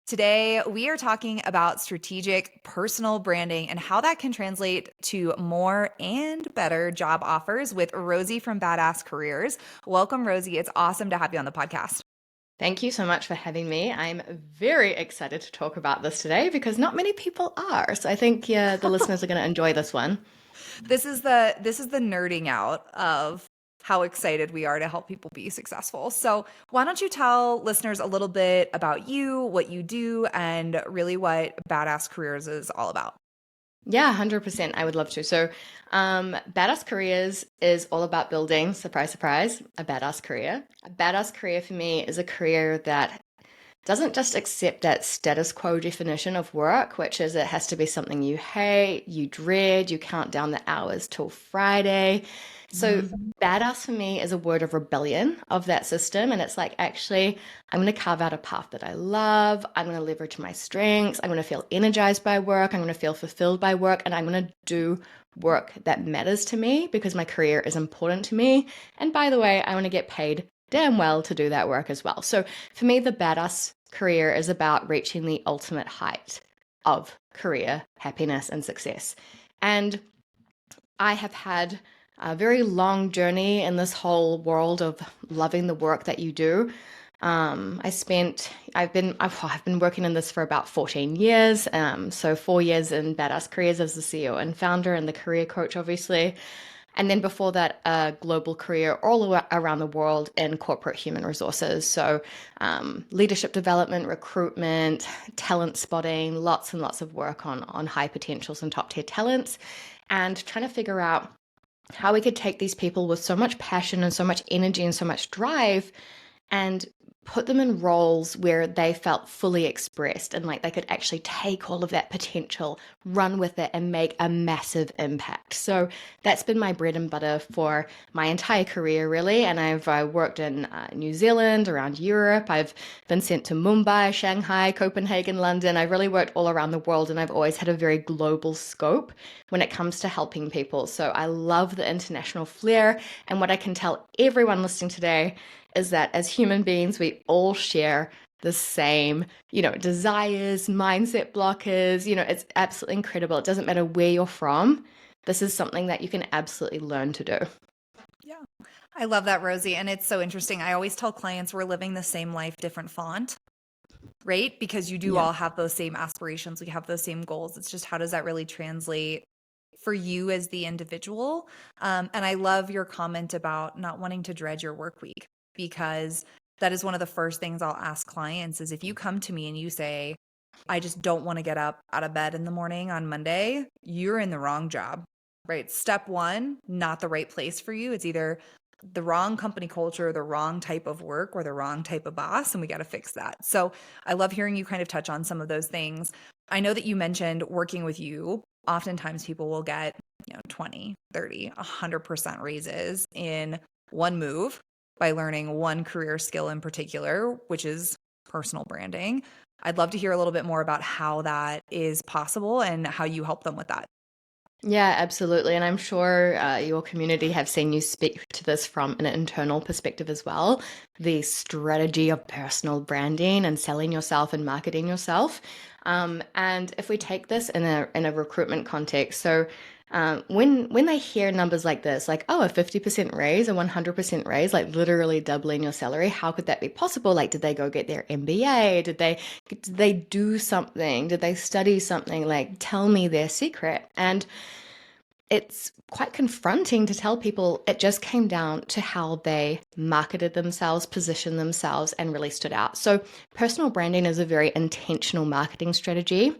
Today, we are talking about strategic personal branding and how that can translate to more and better job offers with Rosie from Badass Careers. Welcome, Rosie. It's awesome to have you on the podcast. Thank you so much for having me. I'm very excited to talk about this today because not many people are. So I think the listeners are going to enjoy this one. This is the nerding out of how excited we are to help people be successful. So, why don't you tell listeners a little bit about you, what you do, and really what Badass Careers is all about? Yeah, 100%. I would love to. Badass Careers is all about building, surprise, surprise, a badass career. A badass career for me is a career that doesn't just accept that status quo definition of work, which is it has to be something you hate, you dread, you count down the hours till Friday. So, Mhm. badass for me is a word of rebellion of that system. And it's like, actually, I'm going to carve out a path that I love. I'm going to leverage my strengths. I'm going to feel energized by work. I'm going to feel fulfilled by work. And I'm going to do work that matters to me because my career is important to me. And by the way, I want to get paid damn well to do that work as well. So, for me, the badass career is about reaching the ultimate height of career happiness and success. And I have had a very long journey in this whole world of loving the work that you do. I've been working in this for about 14 years. So 4 years in Badass Careers as the CEO and founder and the career coach, obviously. And then before that, a global career around the world in corporate human resources. So, leadership development, recruitment, talent spotting, lots and lots of work on high potentials and top tier talents, and trying to figure out how we could take these people with so much passion and so much energy and so much drive and put them in roles where they felt fully expressed and like they could actually take all of that potential, run with it, and make a massive impact. So that's been my bread and butter for my entire career, really. And I've worked in New Zealand, around Europe. I've been sent to Mumbai, Shanghai, Copenhagen, London. I've really worked all around the world, and I've always had a very global scope when it comes to helping people. So I love the international flair. And what I can tell everyone listening today is that as human beings, we all share the same, desires, mindset blockers. It's absolutely incredible. It doesn't matter where you're from. This is something that you can absolutely learn to do. Yeah. I love that, Rosie. And it's so interesting. I always tell clients we're living the same life, different font, right? Because you do Yeah. all have those same aspirations. We have those same goals. It's just how does that really translate for you as the individual? And I love your comment about not wanting to dread your work week because that is one of the first things I'll ask clients is if you come to me and you say, I just don't want to get up out of bed in the morning on Monday, you're in the wrong job, right? Step one, not the right place for you. It's either the wrong company culture, the wrong type of work, or the wrong type of boss, and we got to fix that. So I love hearing you kind of touch on some of those things. I know that you mentioned working with you. Oftentimes people will get, 20, 30, 100% raises in one move by learning one career skill in particular, which is personal branding. I'd love to hear a little bit more about how that is possible and how you help them with that. Yeah, absolutely. And I'm sure your community have seen you speak to this from an internal perspective as well. The strategy of personal branding and selling yourself and marketing yourself. And if we take this in a recruitment context, so when they hear numbers like this, like, oh, a 50% raise, a 100% raise, like literally doubling your salary, how could that be possible? Like, did they go get their MBA? Did they do something? Did they study something? Like, tell me their secret. And it's quite confronting to tell people it just came down to how they marketed themselves, positioned themselves, and really stood out. So, personal branding is a very intentional marketing strategy,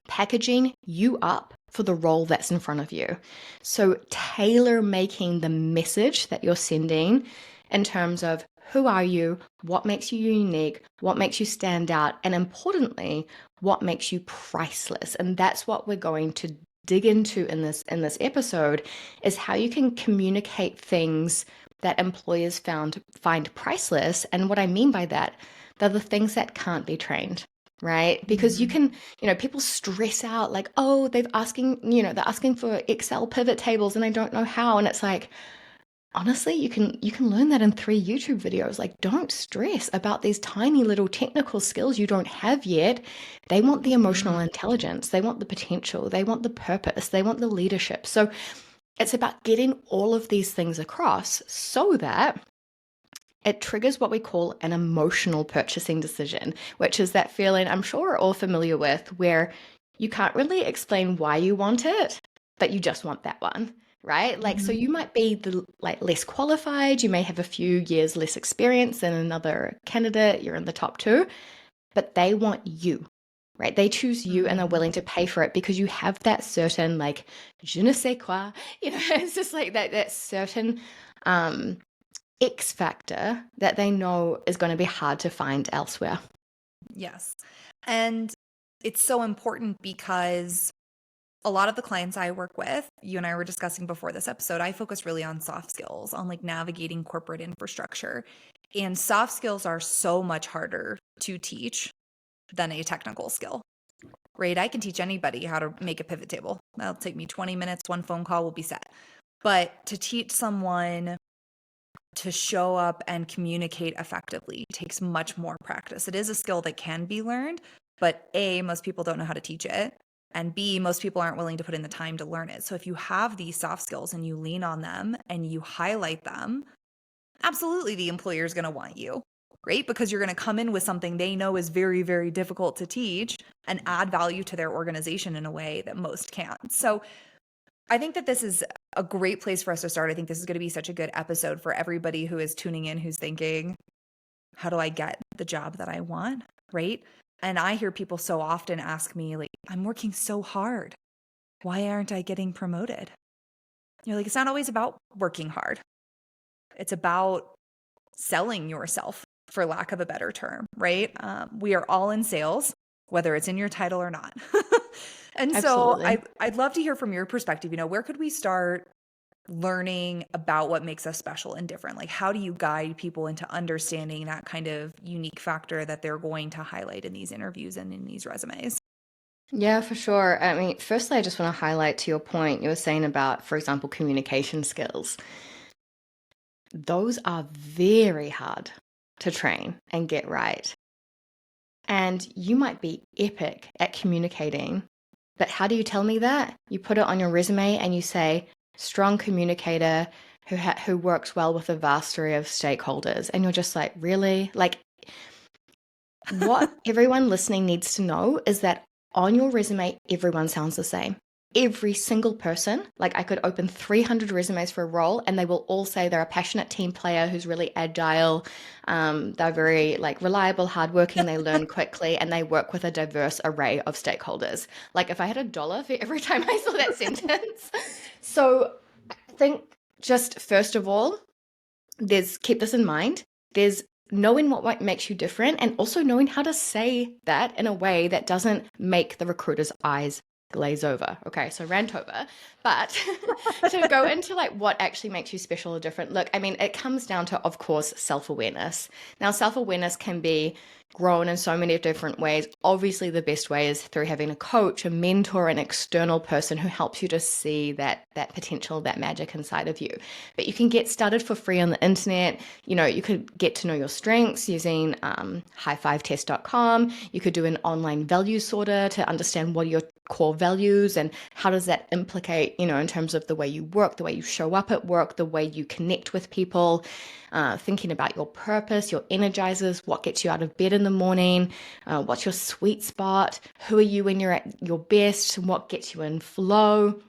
packaging you up for the role that's in front of you. So, tailor making the message that you're sending in terms of who are you, what makes you unique, what makes you stand out, and importantly, what makes you priceless. And that's what we're going to dig into in this episode is how you can communicate things that employers find priceless. And what I mean by that, they're the things that can't be trained, right? Because Mhm. people stress out like, oh, they're asking for Excel pivot tables and I don't know how. And it's like, honestly, you can learn that in 3 YouTube videos. Like, don't stress about these tiny little technical skills you don't have yet. They want the emotional Mhm. intelligence, they want the potential, they want the purpose, they want the leadership. So it's about getting all of these things across so that it triggers what we call an emotional purchasing decision, which is that feeling I'm sure we're all familiar with, where you can't really explain why you want it, but you just want that one, right? Like, so Mhm. you might be the like less qualified, you may have a few years less experience than another candidate, you're in the top two, but they want you. Right? They choose you and are Mhm. willing to pay for it because you have that certain like je ne sais quoi. It's just like that certain um X factor that they know is going to be hard to find elsewhere. Yes. And it's so important because a lot of the clients I work with, you and I were discussing before this episode, I focus really on soft skills, on like navigating corporate infrastructure. And soft skills are so much harder to teach than a technical skill, right? I can teach anybody how to make a pivot table. That'll take me 20 minutes, one phone call will be set. But to teach someone to show up and communicate effectively takes much more practice. It is a skill that can be learned, but A, most people don't know how to teach it. And B, most people aren't willing to put in the time to learn it. So if you have these soft skills and you lean on them and you highlight them, absolutely the employer is going to want you, right? Because you're going to come in with something they know is very, very difficult to teach and add value to their organization in a way that most can't. So I think that this is a great place for us to start. I think this is going to be such a good episode for everybody who is tuning in, who's thinking, how do I get the job that I want? Right. And I hear people so often ask me, like, I'm working so hard. Why aren't I getting promoted? You're like, it's not always about working hard. It's about selling yourself, for lack of a better term, right? We are all in sales, whether it's in your title or not. And so Absolutely. I'd love to hear from your perspective, where could we start learning about what makes us special and different? Like, how do you guide people into understanding that kind of unique factor that they're going to highlight in these interviews and in these resumes? Yeah, for sure. I mean, firstly, I just want to highlight to your point you were saying about, for example, communication skills. Those are very hard to train and get right. And you might be epic at communicating, but how do you tell me that? You put it on your resume and you say, strong communicator who works well with a vast array of stakeholders. And you're just like, really? Like, what everyone listening needs to know is that on your resume, everyone sounds the same. Every single person, like I could open 300 resumes for a role and they will all say they're a passionate team player who's really agile. They're very like reliable, hardworking, they learn quickly, and they work with a diverse array of stakeholders. Like if I had $1 for every time I saw that sentence. So I think just first of all, keep this in mind. There's knowing what makes you different and also knowing how to say that in a way that doesn't make the recruiter's eyes glaze over. Okay, so rant over. But to go into like what actually makes you special or different, look, I mean, it comes down to, of course, self-awareness. Now, self-awareness can be grown in so many different ways. Obviously, the best way is through having a coach, a mentor, an external person who helps you to see that potential, that magic inside of you. But you can get started for free on the internet. You could get to know your strengths using high5test.com. You could do an online value sorter to understand what are your core values and how does that implicate, in terms of the way you work, the way you show up at work, the way you connect with people, thinking about your purpose, your energizers, what gets you out of bed in the morning, what's your sweet spot, who are you when you're at your best, what gets you in flow,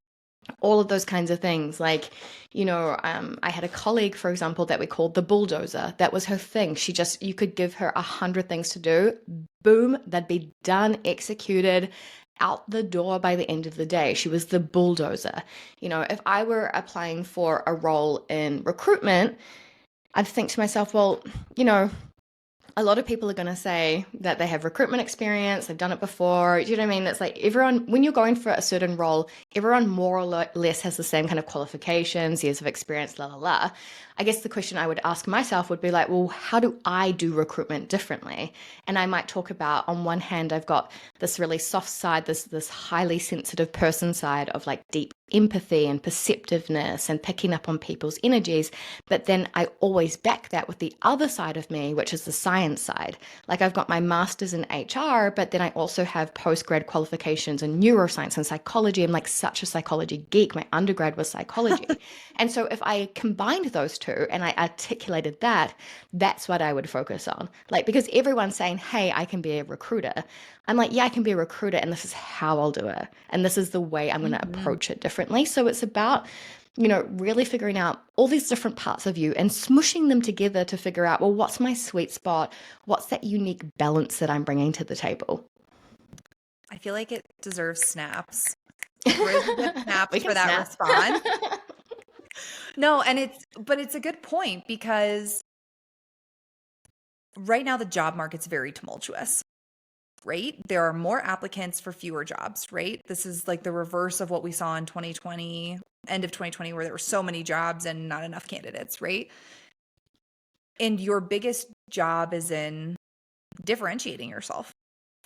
all of those kinds of things. Like, I had a colleague, for example, that we called the bulldozer. That was her thing. You could give her 100 things to do. Boom, they'd be done, executed, out the door by the end of the day. She was the bulldozer. If I were applying for a role in recruitment, I'd think to myself, well, a lot of people are going to say that they have recruitment experience, they've done it before. Do you know what I mean? It's like everyone, when you're going for a certain role, everyone more or less has the same kind of qualifications, years of experience, la la la. I guess the question I would ask myself would be like, well, how do I do recruitment differently? And I might talk about, on one hand, I've got this really soft side, this highly sensitive person side of like deep empathy and perceptiveness and picking up on people's energies. But then I always back that with the other side of me, which is the science side. Like I've got my master's in HR, but then I also have postgrad qualifications in neuroscience and psychology. I'm like such a psychology geek. My undergrad was psychology. And so if I combined those two and I articulated that, that's what I would focus on. Like, because everyone's saying, hey, I can be a recruiter. I'm like, yeah, I can be a recruiter, and this is how I'll do it. And this is the way I'm going to approach it differently. So it's about, really figuring out all these different parts of you and smushing them together to figure out, well, what's my sweet spot? What's that unique balance that I'm bringing to the table? I feel like it deserves snaps. Really good snaps We for can that snap. response. No, but it's a good point because right now the job market's very tumultuous, right? There are more applicants for fewer jobs, right? This is like the reverse of what we saw in 2020, end of 2020, where there were so many jobs and not enough candidates, right? And your biggest job is in differentiating yourself.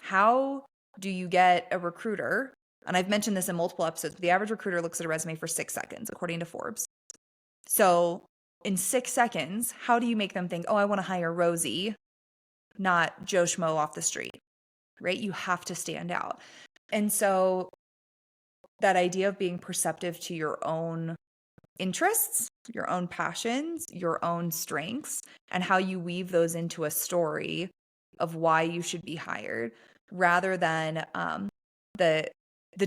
How do you get a recruiter? And I've mentioned this in multiple episodes, but the average recruiter looks at a resume for 6 seconds, according to Forbes. So in 6 seconds, how do you make them think, oh, I want to hire Rosie, not Joe Schmo off the street, right? You have to stand out. And so that idea of being perceptive to your own interests, your own passions, your own strengths, and how you weave those into a story of why you should be hired rather than the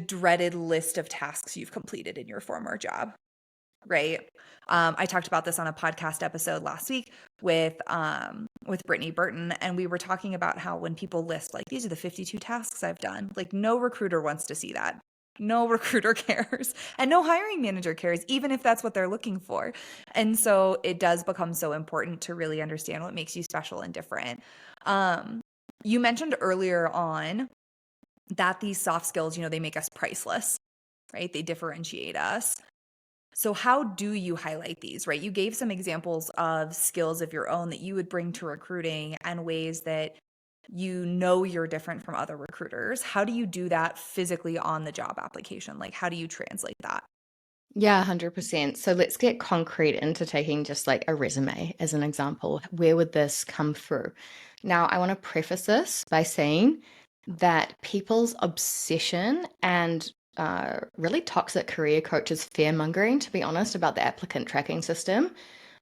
dreaded list of tasks you've completed in your former job, right? I talked about this on a podcast episode last week with Brittany Burton, and we were talking about how when people list like these are the 52 tasks I've done, like no recruiter wants to see that. No recruiter cares, and no hiring manager cares, even if that's what they're looking for. And so it does become so important to really understand what makes you special and different. You mentioned earlier on that these soft skills, they make us priceless, right? They differentiate us. So how do you highlight these, right? You gave some examples of skills of your own that you would bring to recruiting and ways that you're different from other recruiters. How do you do that physically on the job application? Like, how do you translate that? Yeah, 100%. So let's get concrete into taking just like a resume as an example. Where would this come through? Now, I want to preface this by saying that people's obsession and really toxic career coaches fear mongering, to be honest, about the applicant tracking system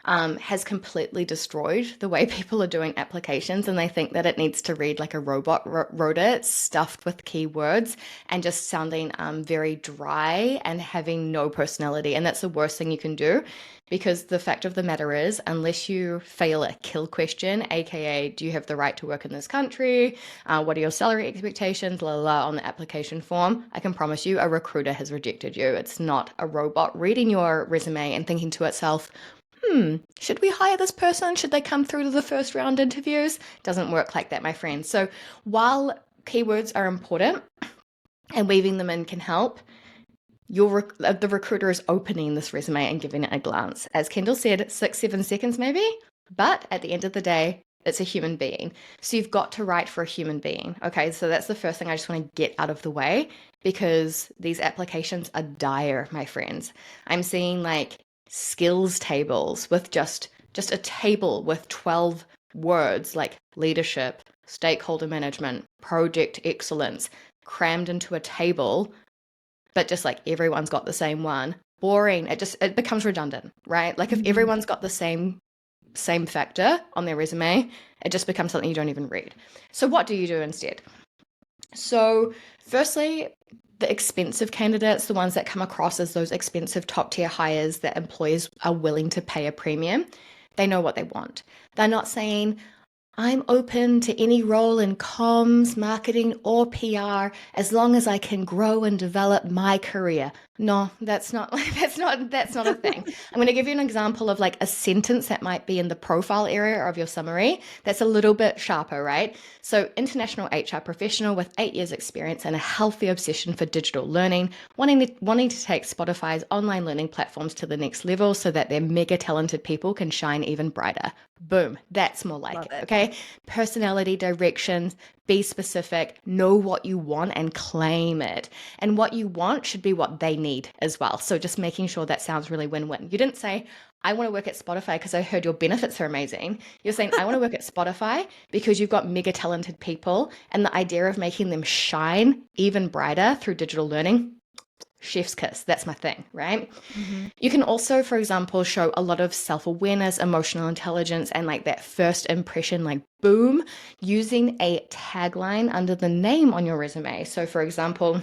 has completely destroyed the way people are doing applications, and they think that it needs to read like a robot wrote it, stuffed with keywords and just sounding very dry and having no personality. And that's the worst thing you can do, because the fact of the matter is, unless you fail a kill question, aka do you have the right to work in this country, what are your salary expectations, la la, on the application form, I can promise you a recruiter has rejected you. It's not a robot reading your resume and thinking to itself, should we hire this person? Should they come through to the first round interviews? Doesn't work like that, my friend. So while keywords are important and weaving them in can help, the recruiter is opening this resume and giving it a glance. As Kendall said, 6-7 seconds maybe, but at the end of the day, it's a human being. So you've got to write for a human being. Okay, so that's the first thing I just want to get out of the way, because these applications are dire, my friends. I'm seeing like skills tables with just a table with 12 words like leadership, stakeholder management, project excellence, crammed into a table, but just like everyone's got the same one. Boring. It becomes redundant, right? Like if everyone's got the same factor on their resume, it just becomes something you don't even read. So what do you do instead? So firstly, the expensive candidates, the ones that come across as those expensive top tier hires that employers are willing to pay a premium, they know what they want. They're not saying, I'm open to any role in comms, marketing, or PR as long as I can grow and develop my career. No, that's not a thing. I'm going to give you an example of like a sentence that might be in the profile area of your summary that's a little bit sharper, right? So, international HR professional with 8 years experience and a healthy obsession for digital learning, wanting to take Spotify's online learning platforms to the next level so that their mega talented people can shine even brighter. Boom, that's more like it. Okay. okay? Personality, directions, be specific, know what you want and claim it. And what you want should be what they need as well. So just making sure that sounds really win-win. You didn't say, I want to work at Spotify because I heard your benefits are amazing. You're saying, I want to work at Spotify because you've got mega talented people, and the idea of making them shine even brighter through digital learning, chef's kiss. That's my thing, right? Mm-hmm. You can also, for example, show a lot of self-awareness, emotional intelligence, and like that first impression, like boom, using a tagline under the name on your resume. So for example,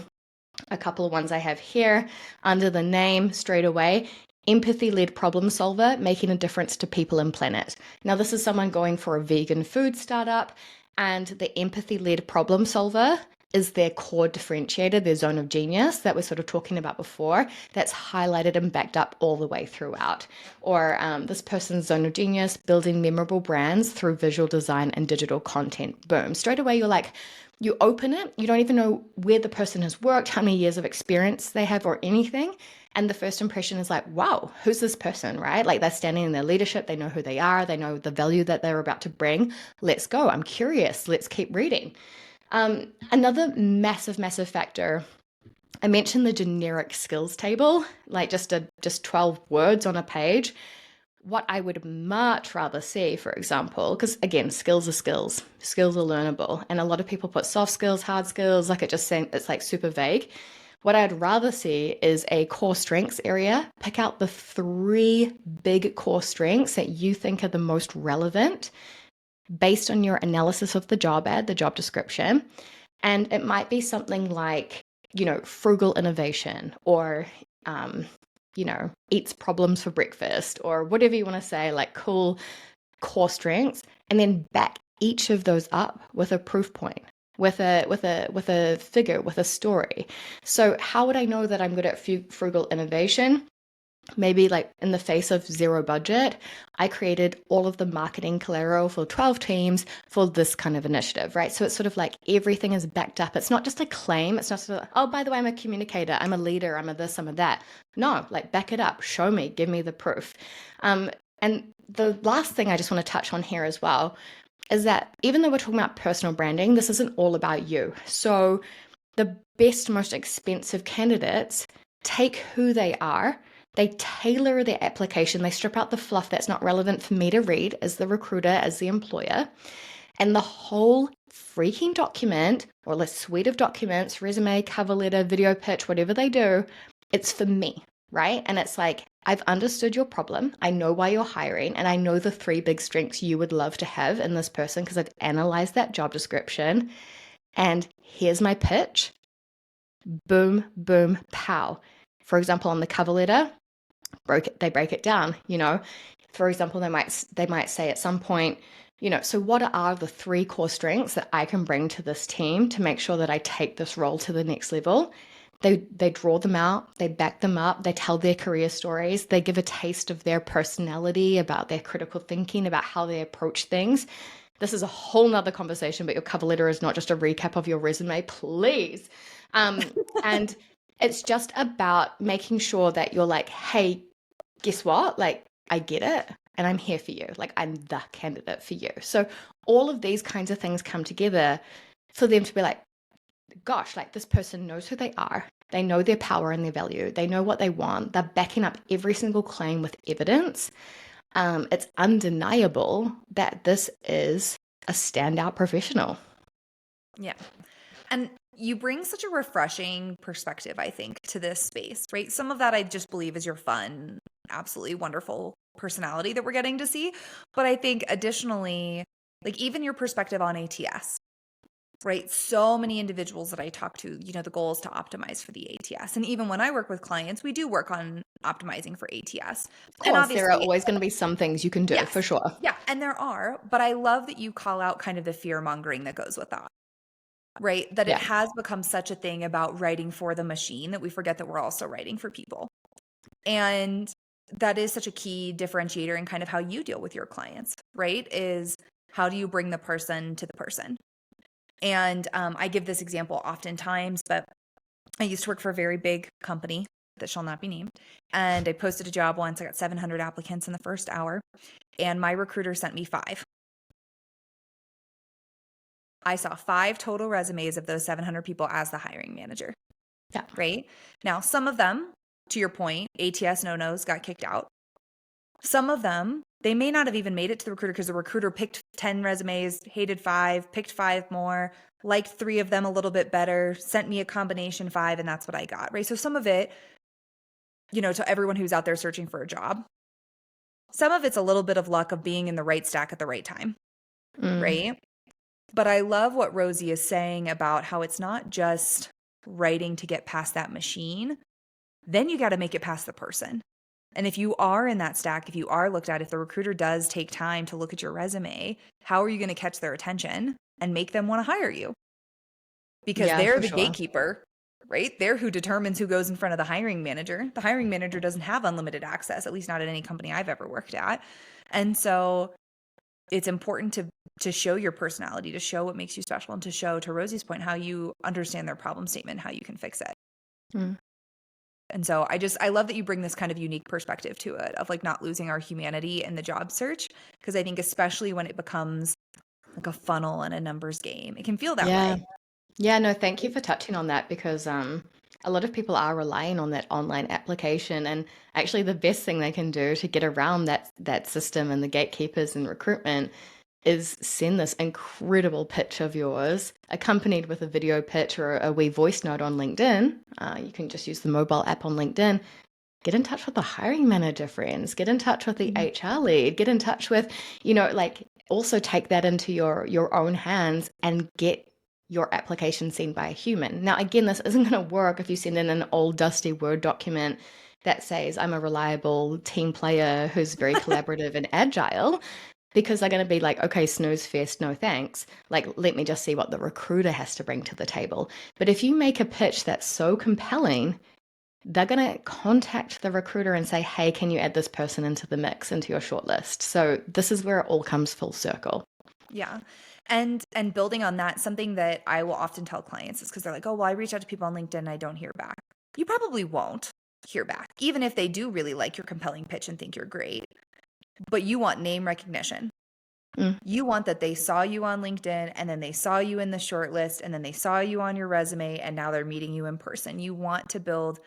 a couple of ones I have here under the name straight away: empathy-led problem solver, making a difference to people and planet. Now, this is someone going for a vegan food startup, and the empathy-led problem solver is their core differentiator, their zone of genius that we're sort of talking about before, that's highlighted and backed up all the way throughout. Or this person's zone of genius, building memorable brands through visual design and digital content. Boom. Straight away, you're like, you open it, you don't even know where the person has worked, how many years of experience they have, or anything. And the first impression is like, wow, who's this person, right? Like they're standing in their leadership, they know who they are, they know the value that they're about to bring. Let's go. I'm curious. Let's keep reading. Another massive, massive factor, I mentioned the generic skills table, like just 12 words on a page. What I would much rather see, for example, because again, skills are skills, skills are learnable, and a lot of people put soft skills, hard skills, like it's like super vague. What I'd rather see is a core strengths area. Pick out the 3 big core strengths that you think are the most relevant based on your analysis of the job ad, the job description. And it might be something like, frugal innovation, or, eats problems for breakfast, or whatever you want to say, like cool core strengths, and then back each of those up with a proof point, with a figure, with a story. So how would I know that I'm good at frugal innovation? Maybe like in the face of zero budget, I created all of the marketing collateral for 12 teams for this kind of initiative, right? So it's sort of like everything is backed up. It's not just a claim. It's not sort of, oh, by the way, I'm a communicator, I'm a leader, I'm a this, I'm a that. No, like back it up, show me, give me the proof. And the last thing I just want to touch on here as well is that even though we're talking about personal branding, this isn't all about you. So the best, most expensive candidates take who they are, they tailor their application, they strip out the fluff that's not relevant for me to read as the recruiter, as the employer, and the whole freaking document, or a suite of documents, resume, cover letter, video pitch, whatever they do, it's for me, right? And it's like, I've understood your problem, I know why you're hiring, and I know the 3 big strengths you would love to have in this person because I've analyzed that job description, and here's my pitch. Boom, boom, pow. For example, on the cover letter, they break it down. For example, they might say at some point, so what are the 3 core strengths that I can bring to this team to make sure that I take this role to the next level? They draw them out, they back them up, they tell their career stories, they give a taste of their personality, about their critical thinking, about how they approach things. This is a whole nother conversation, but your cover letter is not just a recap of your resume, please. And it's just about making sure that you're like, hey, guess what? Like, I get it, and I'm here for you. Like, I'm the candidate for you. So all of these kinds of things come together for them to be like, gosh, like this person knows who they are. They know their power and their value. They know what they want. They're backing up every single claim with evidence. It's undeniable that this is a standout professional. Yeah. And you bring such a refreshing perspective, I think, to this space, right? Some of that I just believe is your fun, absolutely wonderful personality that we're getting to see. But I think additionally, like even your perspective on ATS, right? So many individuals that I talk to, the goal is to optimize for the ATS. And even when I work with clients, we do work on optimizing for ATS. Of And course, there are obviously, always going to be some things you can do, for yes. sure. Yeah. And there are, but I love that you call out kind of the fear mongering that goes with that. Right? That it Yeah. has become such a thing about writing for the machine that we forget that we're also writing for people. And that is such a key differentiator in kind of how you deal with your clients, right? Is how do you bring the person to the person? And I give this example oftentimes, but I used to work for a very big company that shall not be named. And I posted a job once. I got 700 applicants in the first hour. And my recruiter sent me 5. I saw 5 total resumes of those 700 people as the hiring manager, Yeah. right? Now, some of them, to your point, ATS no-nos got kicked out. Some of them, they may not have even made it to the recruiter because the recruiter picked 10 resumes, hated 5, picked 5 more, liked 3 of them a little bit better, sent me a combination 5, and that's what I got, right? So some of it, to everyone who's out there searching for a job, some of it's a little bit of luck of being in the right stack at the right time, Mm. right? But I love what Rosie is saying about how it's not just writing to get past that machine. Then you got to make it past the person. And if you are in that stack, if you are looked at, if the recruiter does take time to look at your resume, how are you going to catch their attention and make them want to hire you? Because Yeah, they're for the sure. gatekeeper, right? They're who determines who goes in front of the hiring manager. The hiring manager doesn't have unlimited access, at least not at any company I've ever worked at. And so it's important to show your personality, to show what makes you special, and to show, to Rosie's point, how you understand their problem statement, how you can fix it. Mm. And so I love that you bring this kind of unique perspective to it of like not losing our humanity in the job search, because I think especially when it becomes like a funnel and a numbers game, it can feel that Yeah. way. Yeah, no, thank you for touching on that because a lot of people are relying on that online application, and actually the best thing they can do to get around that system and the gatekeepers and recruitment is send this incredible pitch of yours accompanied with a video pitch or a wee voice note on LinkedIn. You can just use the mobile app on LinkedIn. Get in touch with the hiring manager, friends. Get in touch with the Mhm. HR lead. Get in touch with, like also take that into your own hands and get your application seen by a human. Now, again, this isn't going to work if you send in an old dusty Word document that says I'm a reliable team player who's very collaborative and agile, because they're going to be like, okay, snooze fest, no thanks. Like, let me just see what the recruiter has to bring to the table. But if you make a pitch that's so compelling, they're going to contact the recruiter and say, hey, can you add this person into the mix, into your shortlist? So this is where it all comes full circle. Yeah. And building on that, something that I will often tell clients is because they're like, oh, well, I reach out to people on LinkedIn and I don't hear back. You probably won't hear back, even if they do really like your compelling pitch and think you're great. But you want name recognition. Mm, You want that they saw you on LinkedIn and then they saw you in the shortlist and then they saw you on your resume and now they're meeting you in person. You want to build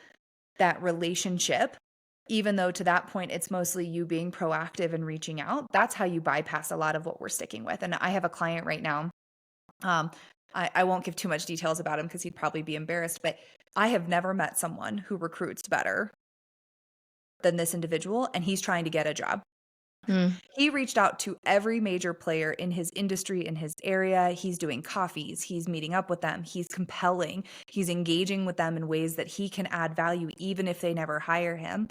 that relationship, even though to that point it's mostly you being proactive and reaching out. That's how you bypass a lot of what we're sticking with. And I have a client right now. Um, I won't give too much details about him because he'd probably be embarrassed, but I have never met someone who recruits better than this individual, and he's trying to get a job. mm, He reached out to every major player in his industry, in his area. He's doing coffees. He's meeting up with them. He's compelling. He's engaging with them in ways that he can add value, even if they never hire him.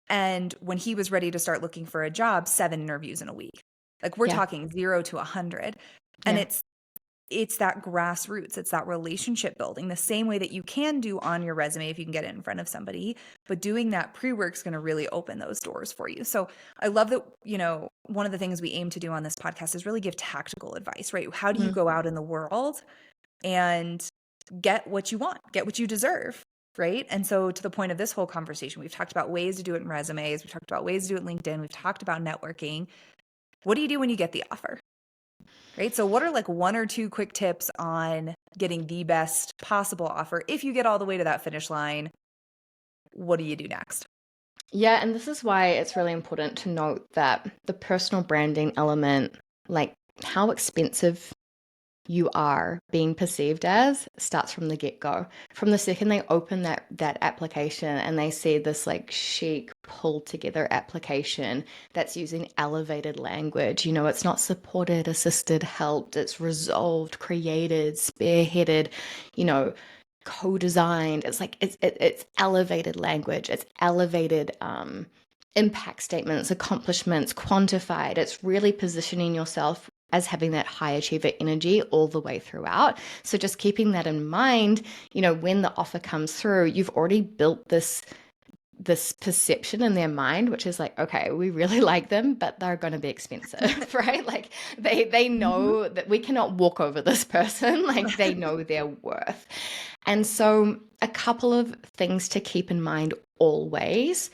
And when he was ready to start looking for a job, 7 interviews in a week. Like we're yeah, talking 0 to 100. And yeah. it's that grassroots, it's that relationship building, the same way that you can do on your resume if you can get it in front of somebody, but doing that pre-work is going to really open those doors for you. So I love that, one of the things we aim to do on this podcast is really give tactical advice, right? How do you Mm, go out in the world and get what you want, get what you deserve, right? And so to the point of this whole conversation, we've talked about ways to do it in resumes, we've talked about ways to do it in LinkedIn, we've talked about networking. What do you do when you get the offer? Right. So, what are like 1 or 2 quick tips on getting the best possible offer? If you get all the way to that finish line, what do you do next? yeah, and this is why it's really important to note that the personal branding element, like how expensive you are being perceived as, starts from the get-go. From the second they open that application and they see this like chic pulled together application that's using elevated language, it's not supported, assisted, helped, it's resolved, created, spearheaded, you know, co-designed. It's like it's elevated language, it's elevated impact statements, accomplishments, quantified. It's really positioning yourself as having that high achiever energy all the way throughout. So just keeping that in mind, when the offer comes through, you've already built this perception in their mind, which is like, okay, we really like them, but they're going to be expensive, right? Like they Mhm. know that we cannot walk over this person. Like they know their worth. And so a couple of things to keep in mind always: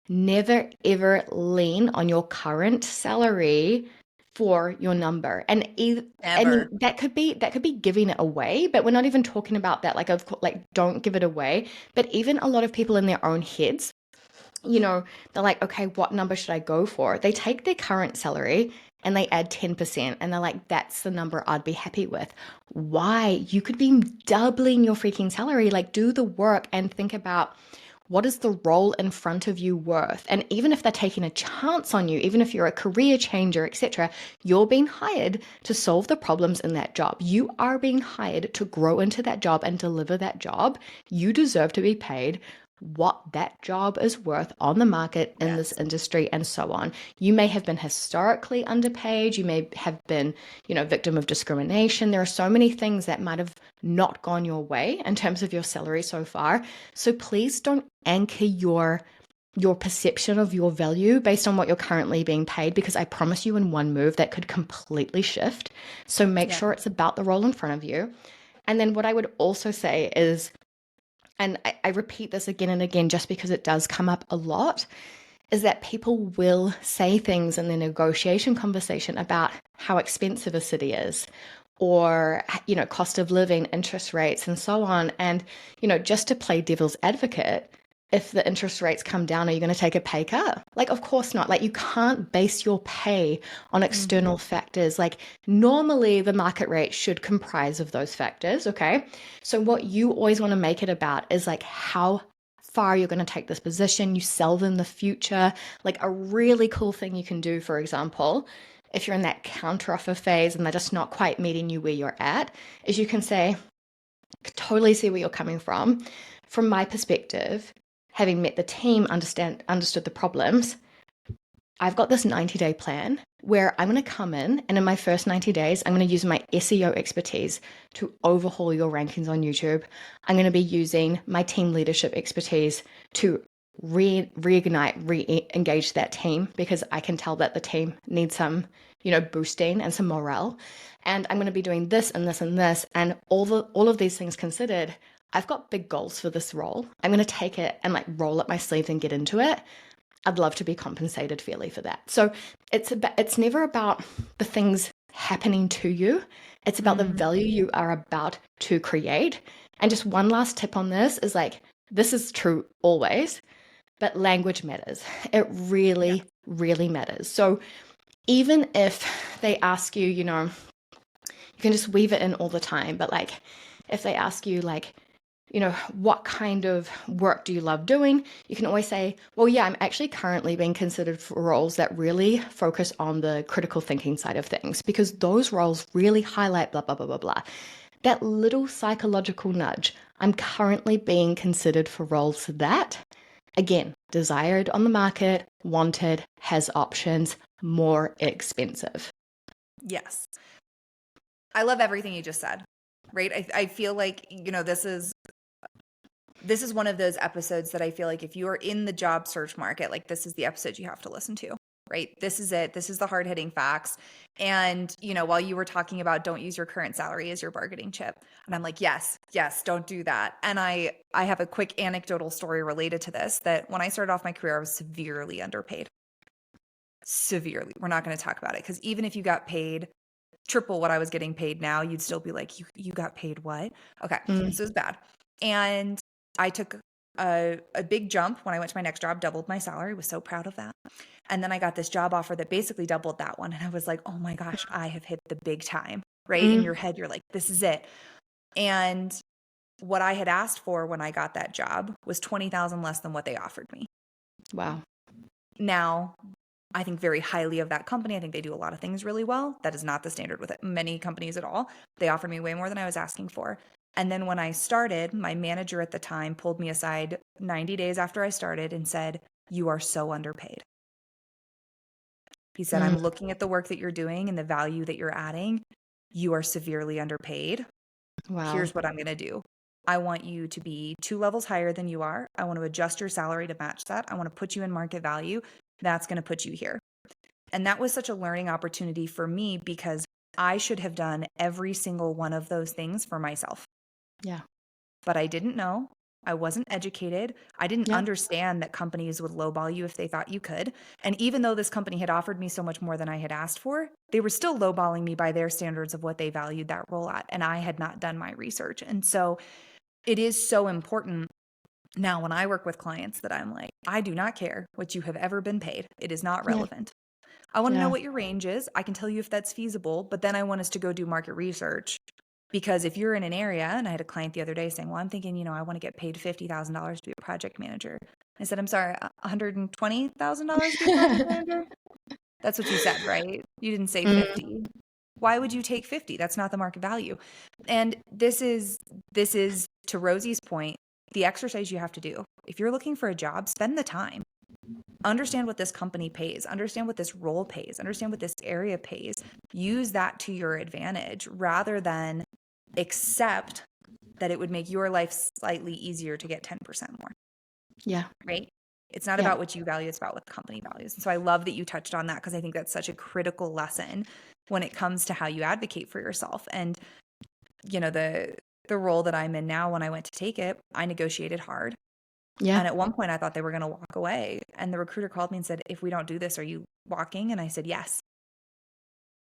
never ever lean on your current salary for your number. And I mean, Never. that could be giving it away, but we're not even talking about that. Like, of course, like, don't give it away. But even a lot of people in their own heads, they're like, okay, what number should I go for? They take their current salary and they add 10%, and they're like, that's the number I'd be happy with. Why? You could be doubling your freaking salary. Like, do the work and think about, what is the role in front of you worth? And even if they're taking a chance on you, even if you're a career changer, etc., you're being hired to solve the problems in that job. You are being hired to grow into that job and deliver that job. You deserve to be paid what that job is worth on the market in this Yes. industry, and so on. You may have been historically underpaid. You may have been, victim of discrimination. There are so many things that might have not gone your way in terms of your salary so far. So please don't anchor your perception of your value based on what you're currently being paid, because I promise you, in one move that could completely shift. So make Yeah. sure it's about the role in front of you. And then what I would also say is, and I repeat this again and again just because it does come up a lot, is that people will say things in the negotiation conversation about how expensive a city is, or, cost of living, interest rates, and so on. And, just to play devil's advocate, if the interest rates come down, are you going to take a pay cut? Like, of course not. Like, you can't base your pay on external factors. Like, normally the market rate should comprise of those factors. Okay. So what you always want to make it about is like how far you're going to take this position. You sell them the future. Like, a really cool thing you can do, for example, if you're in that counteroffer phase and they're just not quite meeting you where you're at, is you can say, totally see where you're coming from. From my perspective, having met the team, understood the problems, I've got this 90-day plan where I'm going to come in my first 90 days, I'm going to use my SEO expertise to overhaul your rankings on YouTube. I'm going to be using my team leadership expertise to reignite, re-engage that team, because I can tell that the team needs some, boosting and some morale. And I'm going to be doing this and this and this, and all of these things considered, I've got big goals for this role. I'm going to take it and like roll up my sleeves and get into it. I'd love to be compensated fairly for that. So it's never about the things happening to you. It's about the value you are about to create. And just one last tip on this is, like, this is true always, but language matters. It Yeah. really, really matters. So even if they ask you, you can just weave it in all the time. But like, if they ask you, like, what kind of work do you love doing? You can always say, well, yeah, I'm actually currently being considered for roles that really focus on the critical thinking side of things, because those roles really highlight blah, blah, blah, blah, blah. That little psychological nudge. I'm currently being considered for roles that, again, desired on the market, wanted, has options, more expensive. Yes. I love everything you just said. Right? I feel like, this is one of those episodes that I feel like if you are in the job search market, like, this is the episode you have to listen to, right? This is it. This is the hard hitting facts. And, while you were talking about don't use your current salary as your bargaining chip, and I'm like, yes, yes, don't do that. And I have a quick anecdotal story related to this, that when I started off my career, I was severely underpaid. Severely. We're not going to talk about it, because even if you got paid triple what I was getting paid now, you'd still be like, you got paid what? Okay. Mm, So it was bad. And I took a big jump when I went to my next job, doubled my salary, was so proud of that. And then I got this job offer that basically doubled that one. And I was like, oh my gosh, I have hit the big time, right? In your mm, head, you're like, this is it. And what I had asked for when I got that job was 20,000 less than what they offered me. wow. Now, I think very highly of that company. I think they do a lot of things really well. That is not the standard with many companies at all. They offered me way more than I was asking for. And then when I started, my manager at the time pulled me aside 90 days after I started and said, you are so underpaid. He said, I'm Mm, looking at the work that you're doing and the value that you're adding. You are severely underpaid. wow. Here's what I'm going to do. I want you to be 2 levels higher than you are. I want to adjust your salary to match that. I want to put you in market value. That's going to put you here. And that was such a learning opportunity for me, because I should have done every single one of those things for myself. Yeah. But I didn't know. I wasn't educated. I didn't Yeah. understand that companies would lowball you if they thought you could. And even though this company had offered me so much more than I had asked for, they were still lowballing me by their standards of what they valued that role at. And I had not done my research. And so it is so important now when I work with clients that I'm like, I do not care what you have ever been paid. It is not Yeah. relevant. I want to know Yeah. what your range is. I can tell you if that's feasible, but then I want us to go do market research. Because if you're in an area, and I had a client the other day saying, well, I'm thinking, I want to get paid $50,000 to be a project manager. I said, I'm sorry, $120,000 to be a project manager? That's what you said, right? You didn't say Mm, 50. Why would you take 50? That's not the market value. And this is to Rosie's point, the exercise you have to do. If you're looking for a job, spend the time. Understand what this company pays, understand what this role pays, understand what this area pays. Use that to your advantage rather than accept that it would make your life slightly easier to get 10% more, yeah. right? It's not Yeah. about what you value, it's about what the company values. And so I love that you touched on that because I think that's such a critical lesson when it comes to how you advocate for yourself. And the role that I'm in now, when I went to take it, I negotiated hard. Yeah. And at one point I thought they were going to walk away. And the recruiter called me and said, if we don't do this, are you walking? And I said, yes.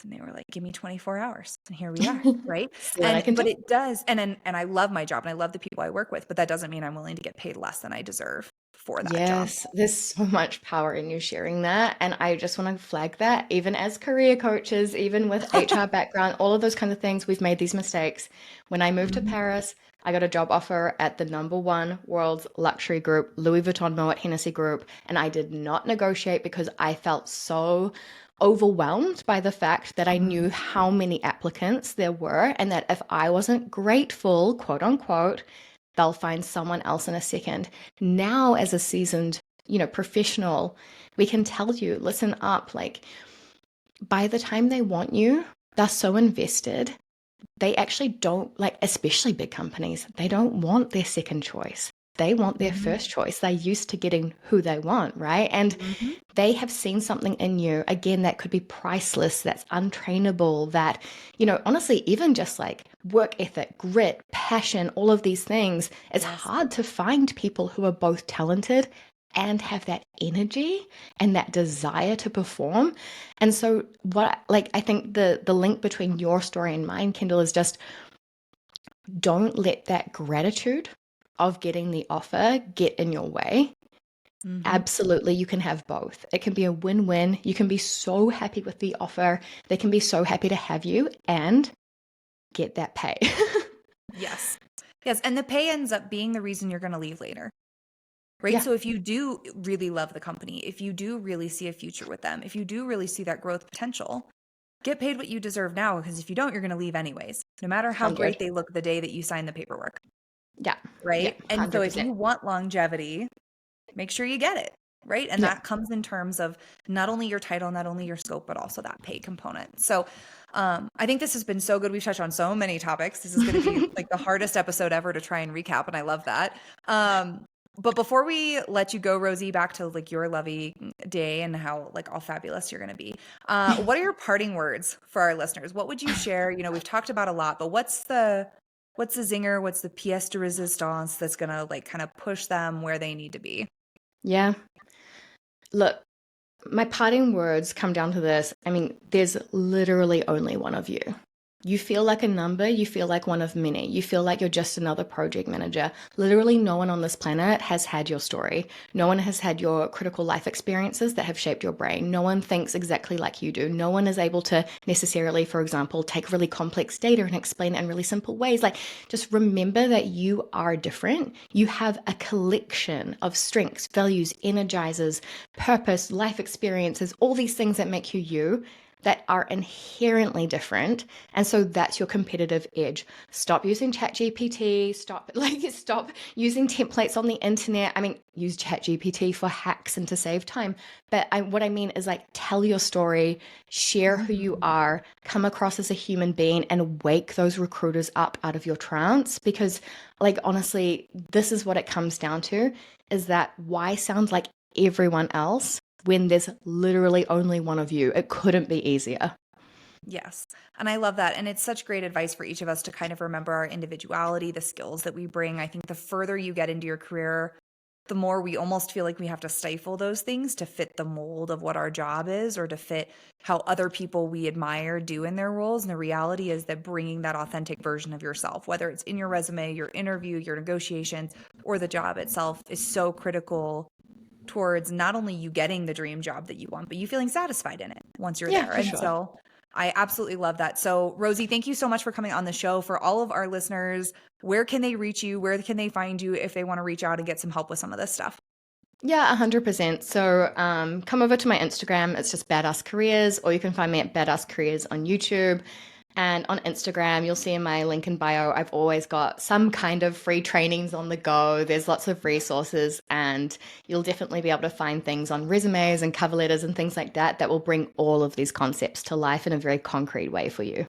And they were like, give me 24 hours. And here we are. Right. See what I can But do. it does. And I love my job and I love the people I work with, but that doesn't mean I'm willing to get paid less than I deserve for that job. Yes, there's so much power in you sharing that. And I just want to flag that, even as career coaches, even with HR background, all of those kinds of things, we've made these mistakes. When I moved to Mhm. Paris, I got a job offer at the number one world's luxury group, Louis Vuitton Moet Hennessy Group, and I did not negotiate because I felt so overwhelmed by the fact that I knew Mhm. how many applicants there were, and that if I wasn't grateful, quote unquote, they'll find someone else in a second. Now, as a seasoned, professional, we can tell you, listen up, like by the time they want you, they're so invested. They actually don't like, especially big companies, they don't want their second choice. They want their Mhm. first choice. They're used to getting who they want, right? And Mhm. they have seen something in you, again, that could be priceless, that's untrainable, that, honestly, even just like work ethic, grit, passion, all of these things, it's Yes. hard to find people who are both talented and have that energy and that desire to perform. And so what like I think the link between your story and mine, Kendall, is just don't let that gratitude of getting the offer get in your way. Mhm. Absolutely, you can have both. It can be a win-win. You can be so happy with the offer. They can be so happy to have you and get that pay. Yes. Yes. And the pay ends up being the reason you're going to leave later. Right. Yeah, So if you do really love the company, if you do really see a future with them, if you do really see that growth potential, get paid what you deserve now. Because if you don't, you're going to leave anyways, no matter how 100. great they look the day that you sign the paperwork. Yeah. Yeah, Right. And so if 100%. you want longevity, make sure you get it. Right. And Yeah. that comes in terms of not only your title, not only your scope, but also that pay component. So I think this has been so good. We've touched on so many topics. This is going to be like the hardest episode ever to try and recap. And I love that. But before we let you go, Rosie, back to like your lovey day and how like all fabulous you're going to be, what are your parting words for our listeners? What would you share? We've talked about a lot, but what's the zinger? What's the pièce de résistance that's going to like kind of push them where they need to be? Yeah. Look, my parting words come down to this. I mean, there's literally only one of you. You feel like a number, you feel like one of many, you feel like you're just another project manager. Literally, no one on this planet has had your story. No one has had your critical life experiences that have shaped your brain. No one thinks exactly like you do. No one is able to necessarily, for example, take really complex data and explain it in really simple ways. Like, just remember that you are different. You have a collection of strengths, values, energizers, purpose, life experiences, all these things that make you you, that are inherently different. And so that's your competitive edge. Stop using ChatGPT, stop using templates on the internet. I mean, use ChatGPT for hacks and to save time. But what I mean is like tell your story, share who you Mhm. are, come across as a human being and wake those recruiters up out of your trance because like honestly, this is what it comes down to is that why sound like everyone else when there's literally only one of you. It couldn't be easier. Yes. And I love that. And it's such great advice for each of us to kind of remember our individuality, the skills that we bring. I think the further you get into your career, the more we almost feel like we have to stifle those things to fit the mold of what our job is or to fit how other people we admire do in their roles. And the reality is that bringing that authentic version of yourself, whether it's in your resume, your interview, your negotiations, or the job itself, is so critical towards not only you getting the dream job that you want, but you feeling satisfied in it once you're Yeah, there. for And sure. so I absolutely love that. So, Rosie, thank you so much for coming on the show. For all of our listeners, where can they reach you? Where can they find you if they want to reach out and get some help with some of this stuff? Yeah, 100%. So come over to my Instagram. It's just Badass Careers, or you can find me at Badass Careers on YouTube. And on Instagram, you'll see in my link in bio, I've always got some kind of free trainings on the go. There's lots of resources, and you'll definitely be able to find things on resumes and cover letters and things like that that will bring all of these concepts to life in a very concrete way for you.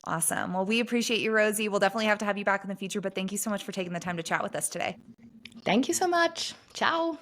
Awesome. Well, we appreciate you, Rosie. We'll definitely have to have you back in the future, but thank you so much for taking the time to chat with us today. Thank you so much. Ciao.